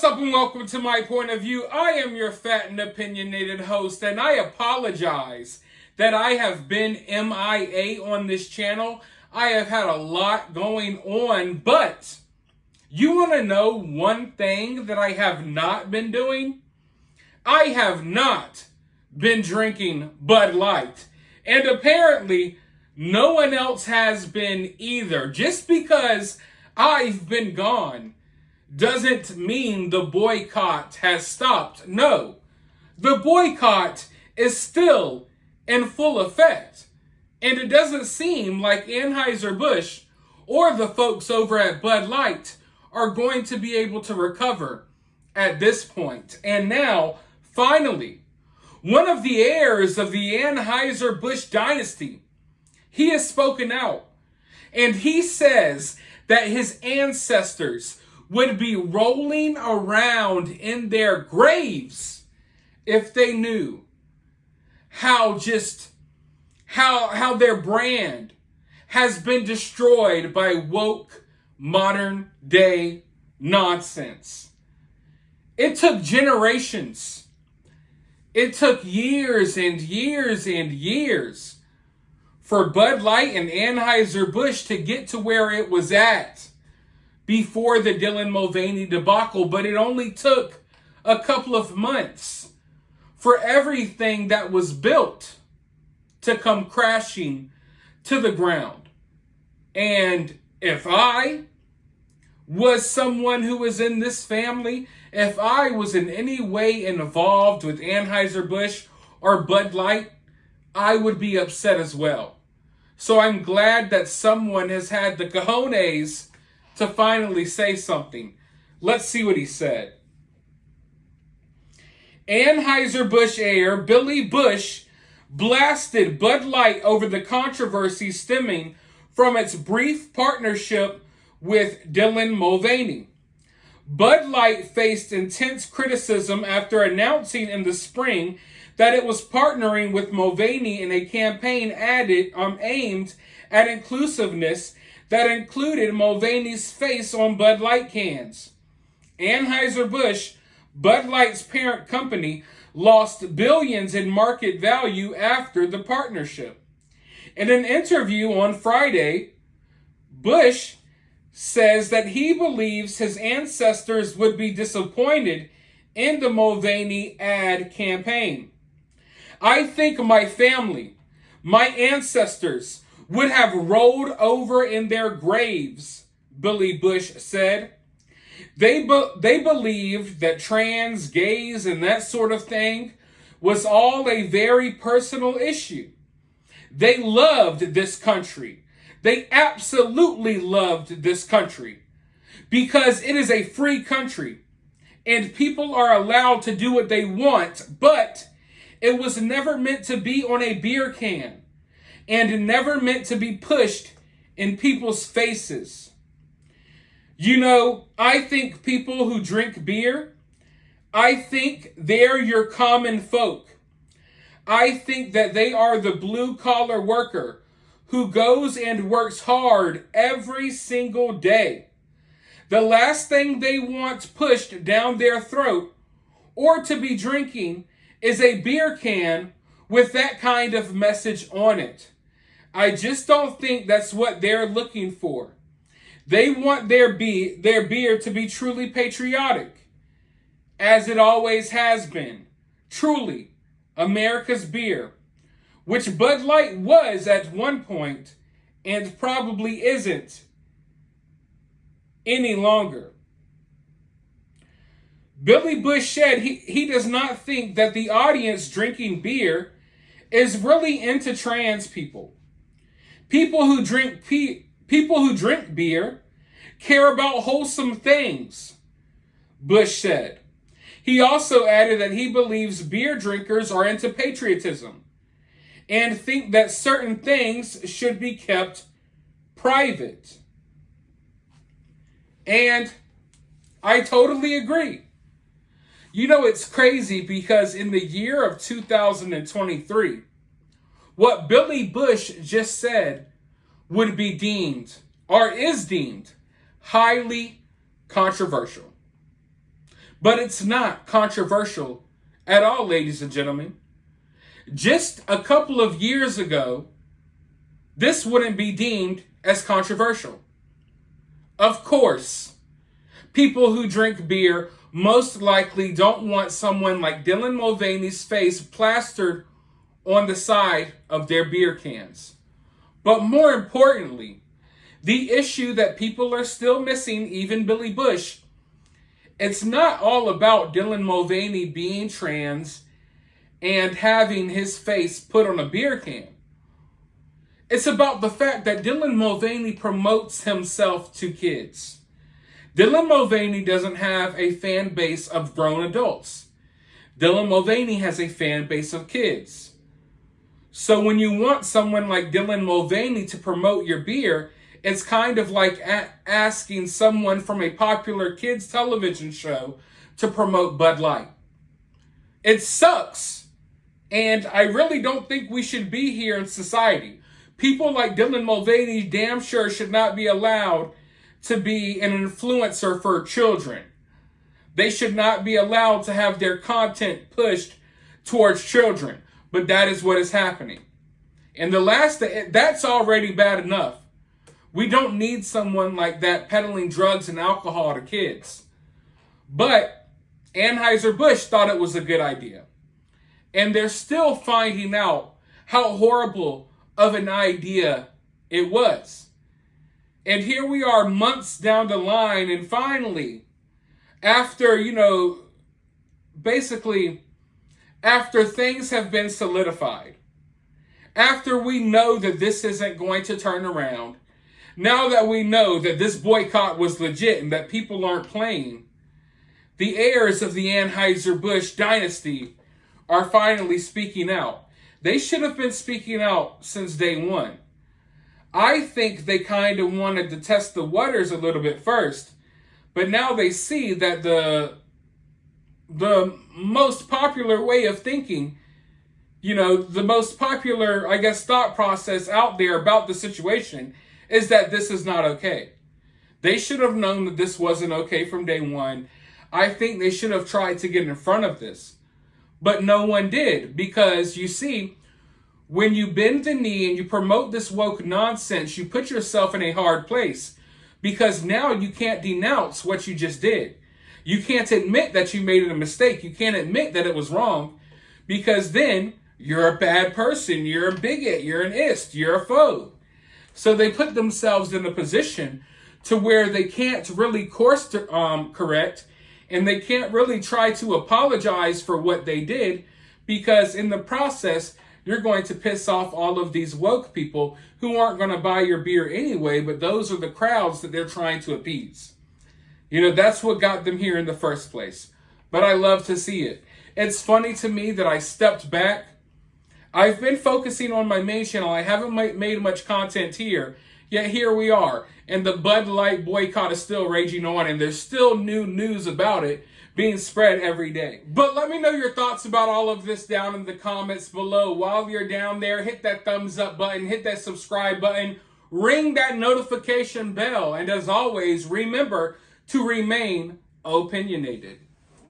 What's up and welcome to my point of view. I am your fat and opinionated host, and I apologize that I have been MIA on this channel. I have had a lot going on, but you want to know one thing that I have not been doing? I have not been drinking Bud Light, and apparently no one else has been either. Just because I've been gone doesn't mean the boycott has stopped. No, the boycott is still in full effect. And it doesn't seem like Anheuser-Busch or the folks over at Bud Light are going to be able to recover at this point. And now, finally, one of the heirs of the Anheuser-Busch dynasty, he has spoken out. And he says that his ancestors would be rolling around in their graves if they knew how their brand has been destroyed by woke modern day nonsense. It took generations. It took years and years and years for Bud Light and Anheuser-Busch to get to where it was at before the Mulvaney debacle, but it only took a couple of months for everything that was built to come crashing to the ground. And if I was someone who was in this family, if I was in any way involved with Anheuser-Busch or Bud Light, I would be upset as well. So I'm glad that someone has had the cojones to finally say something. Let's see what he said. Anheuser-Busch heir Billy Busch blasted Bud Light over the controversy stemming from its brief partnership with Dylan Mulvaney. Bud Light faced intense criticism after announcing in the spring that it was partnering with Mulvaney in a campaign aimed at inclusiveness that included Mulvaney's face on Bud Light cans. Anheuser-Busch, Bud Light's parent company, lost billions in market value after the partnership. In an interview on Friday, Busch says that he believes his ancestors would be disappointed in the Mulvaney ad campaign. I think my family, my ancestors, would have rolled over in their graves, Billy Busch said. They believed that trans, gays, and that sort of thing was all a very personal issue. They loved this country. They absolutely loved this country because it is a free country and people are allowed to do what they want, but it was never meant to be on a beer can and never meant to be pushed in people's faces. You know, I think people who drink beer, I think they're your common folk. I think that they are the blue-collar worker who goes and works hard every single day. The last thing they want pushed down their throat or to be drinking is a beer can with that kind of message on it. I just don't think that's what they're looking for. They want their beer to be truly patriotic, as it always has been. Truly, America's beer, which Bud Light was at one point and probably isn't any longer. Billy Busch said he does not think that the audience drinking beer is really into trans people. People who drink beer care about wholesome things, Busch said. He also added that he believes beer drinkers are into patriotism and think that certain things should be kept private. And I totally agree. You know, it's crazy because in the year of 2023, what Billy Busch just said would be deemed, or is deemed, highly controversial. But it's not controversial at all, ladies and gentlemen. Just a couple of years ago, this wouldn't be deemed as controversial. Of course, people who drink beer most likely don't want someone like Dylan Mulvaney's face plastered on the side of their beer cans. But more importantly, the issue that people are still missing, even Billy Bush, it's not all about Dylan Mulvaney being trans and having his face put on a beer can. It's about the fact that Dylan Mulvaney promotes himself to kids. Dylan Mulvaney doesn't have a fan base of grown adults. Dylan Mulvaney has a fan base of kids. So when you want someone like Dylan Mulvaney to promote your beer, it's kind of like asking someone from a popular kids television show to promote Bud Light. It sucks. And I really don't think we should be here in society. People like Dylan Mulvaney damn sure should not be allowed to be an influencer for children. They should not be allowed to have their content pushed towards children. But that is what is happening. And that's already bad enough. We don't need someone like that peddling drugs and alcohol to kids. But Anheuser-Busch thought it was a good idea. And they're still finding out how horrible of an idea it was. And here we are months down the line, and finally, after things have been solidified, after we know that this isn't going to turn around, now that we know that this boycott was legit and that people aren't playing, the heirs of the Anheuser-Busch dynasty are finally speaking out. They should have been speaking out since day one. I think they kind of wanted to test the waters a little bit first, but now they see that the most popular way of thinking, the most popular, thought process out there about the situation is that this is not okay. They should have known that this wasn't okay from day one. I think they should have tried to get in front of this. But no one did, because you see, when you bend the knee and you promote this woke nonsense, you put yourself in a hard place, because now you can't denounce what you just did. You can't admit that you made a mistake. You can't admit that it was wrong, because then you're a bad person. You're a bigot. You're an ist. You're a foe. So they put themselves in a position to where they can't really course correct, and they can't really try to apologize for what they did, because in the process, you're going to piss off all of these woke people who aren't going to buy your beer anyway, but those are the crowds that they're trying to appease. That's what got them here in the first place. But I love to see it. It's funny to me that I stepped back. I've been focusing on my main channel. I haven't made much content here, yet here we are. And the Bud Light boycott is still raging on, and there's still new news about it being spread every day. But let me know your thoughts about all of this down in the comments below. While you're down there, hit that thumbs up button, hit that subscribe button, ring that notification bell, and as always, remember to remain opinionated.